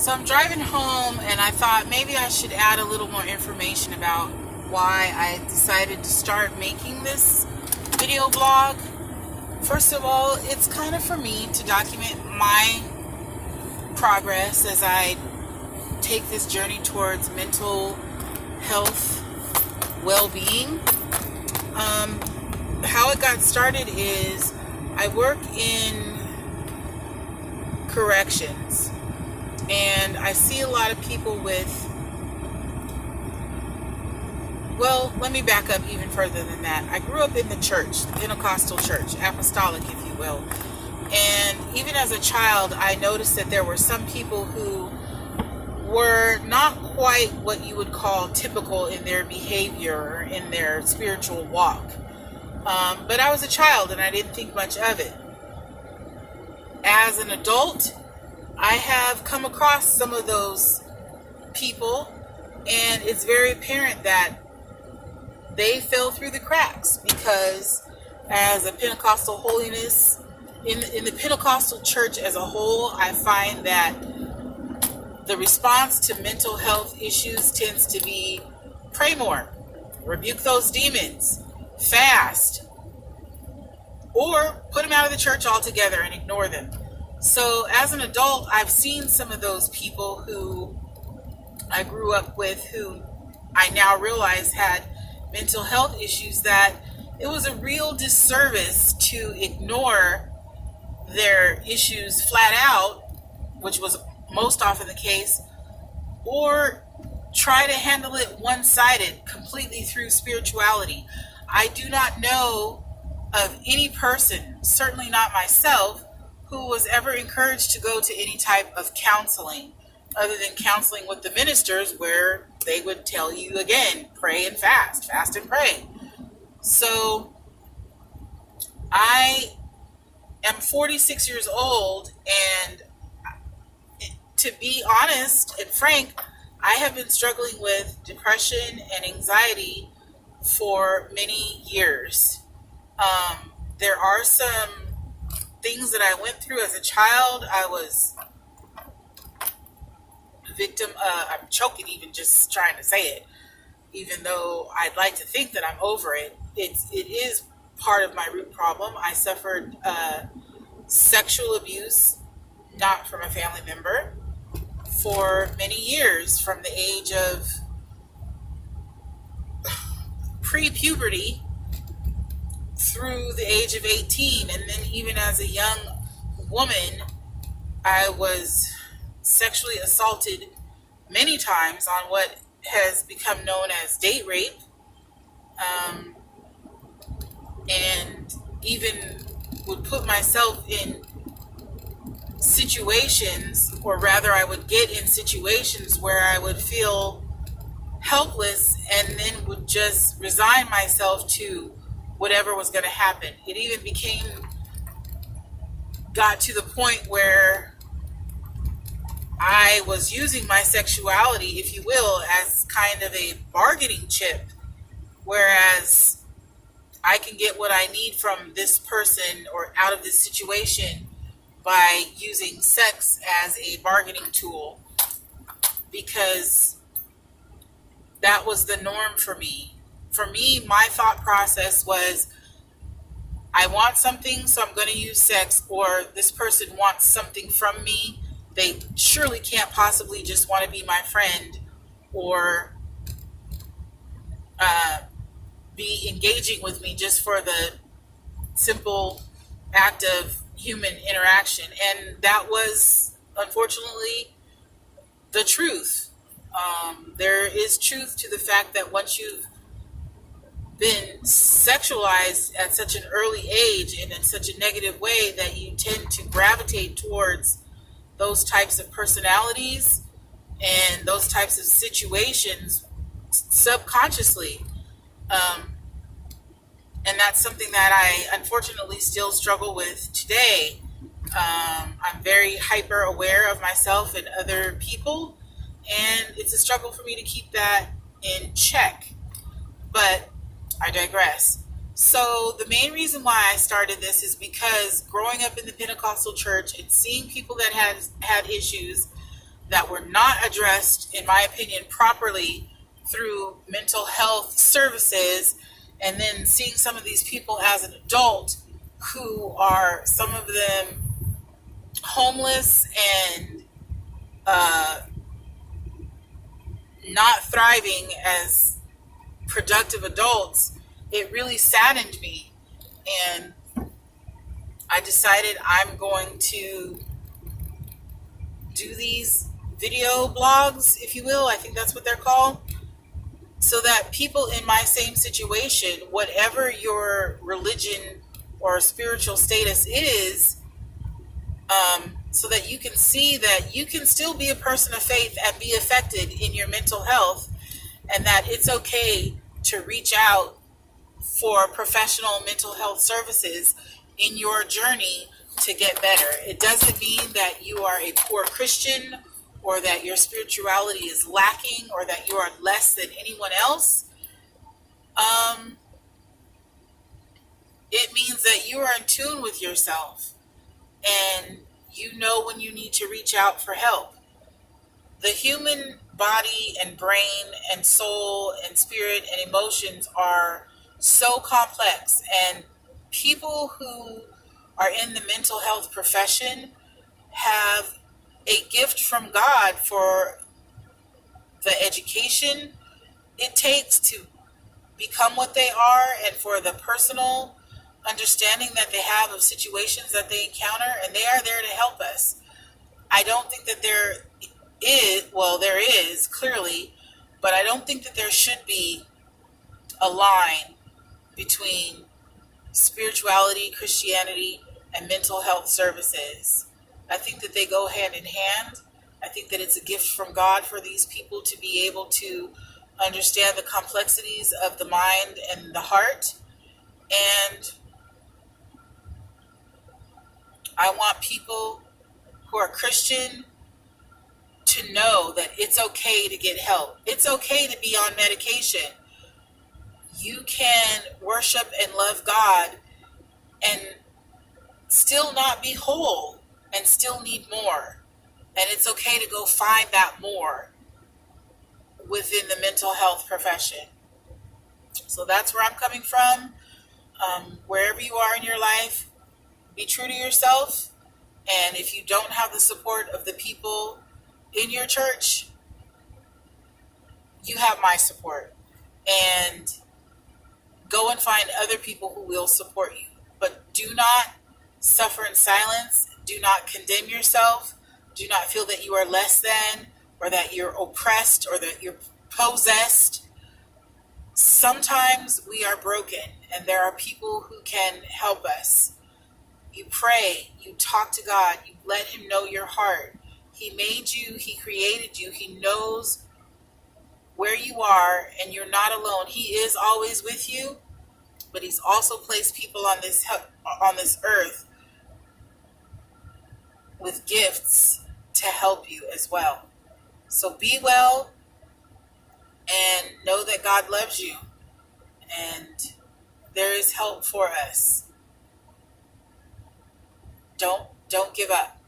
So I'm driving home and I thought maybe I should add a little more information about why I decided to start making this video blog. First of all, it's kind of for me to document my progress as I take this journey towards mental health, well-being. How it got started is I work in corrections. And I see a lot of people with, well, let me back up even further than that. I grew up in the church, the Pentecostal church, apostolic, if you will. And even as a child, I noticed that there were some people who were not quite what you would call typical in their behavior or in their spiritual walk. But I was a child and I didn't think much of it. As an adult, I have come across some of those people, and it's very apparent that they fell through the cracks because as a Pentecostal holiness, in the Pentecostal church as a whole, I find that the response to mental health issues tends to be pray more, rebuke those demons, fast, or put them out of the church altogether and ignore them. So as an adult, I've seen some of those people who I grew up with who I now realize had mental health issues, that it was a real disservice to ignore their issues flat out, which was most often the case, or try to handle it one-sided, completely through spirituality. I do not know of any person, certainly not myself, who was ever encouraged to go to any type of counseling other than counseling with the ministers, where they would tell you again, pray and fast and pray. So I am 46 years old, and to be honest and frank, I have been struggling with depression and anxiety for many years. There are some things that I went through as a child. I was a victim I'm choking even just trying to say it, even though I'd like to think that I'm over it. It is part of my root problem. I suffered sexual abuse, not from a family member, for many years, from the age of pre-puberty through the age of 18, and then even as a young woman, I was sexually assaulted many times on what has become known as date rape, and even would put myself in situations, or rather I would get in situations where I would feel helpless and then would just resign myself to whatever was going to happen. It even got to the point where I was using my sexuality, if you will, as kind of a bargaining chip, whereas I can get what I need from this person or out of this situation by using sex as a bargaining tool, because that was the norm for me. For me, my thought process was, I want something, so I'm going to use sex, or this person wants something from me. They surely can't possibly just want to be my friend or be engaging with me just for the simple act of human interaction. And that was, unfortunately, the truth. There is truth to the fact that once you've been sexualized at such an early age and in such a negative way, that you tend to gravitate towards those types of personalities and those types of situations subconsciously. And that's something that I unfortunately still struggle with today. I'm very hyper aware of myself and other people, and it's a struggle for me to keep that in check. But I digress. So the main reason why I started this is because growing up in the Pentecostal church and seeing people that had issues, that were not addressed, in my opinion, properly through mental health services, and then seeing some of these people as an adult who are, some of them, homeless and not thriving as productive adults, it really saddened me. And I decided I'm going to do these video blogs, if you will. I think that's what they're called. So that people in my same situation, whatever your religion or spiritual status is, so that you can see that you can still be a person of faith and be affected in your mental health, and that it's okay to reach out for professional mental health services in your journey to get better. It doesn't mean that you are a poor Christian, or that your spirituality is lacking, or that you are less than anyone else. It means that you are in tune with yourself, and you know when you need to reach out for help. The human body and brain and soul and spirit and emotions are so complex, and people who are in the mental health profession have a gift from God for the education it takes to become what they are, and for the personal understanding that they have of situations that they encounter, and they are there to help us. I don't think that there is clearly, but I don't think that there should be a line between spirituality, Christianity, and mental health services. I think that they go hand in hand. I think that it's a gift from God for these people to be able to understand the complexities of the mind and the heart. And I want people who are Christian to know that it's okay to get help. It's okay to be on medication. You can worship and love God and still not be whole and still need more. And it's okay to go find that more within the mental health profession. So that's where I'm coming from. Wherever you are in your life, be true to yourself. And if you don't have the support of the people in your church, you have my support. And go and find other people who will support you. But do not suffer in silence. Do not condemn yourself. Do not feel that you are less than, or that you're oppressed, or that you're possessed. Sometimes we are broken, and there are people who can help us. You pray, you talk to God, you let him know your heart. He made you, he created you, he knows where you are, and you're not alone. He is always with you, but he's also placed people on this earth with gifts to help you as well. So be well, and know that God loves you, and there is help for us. Don't give up.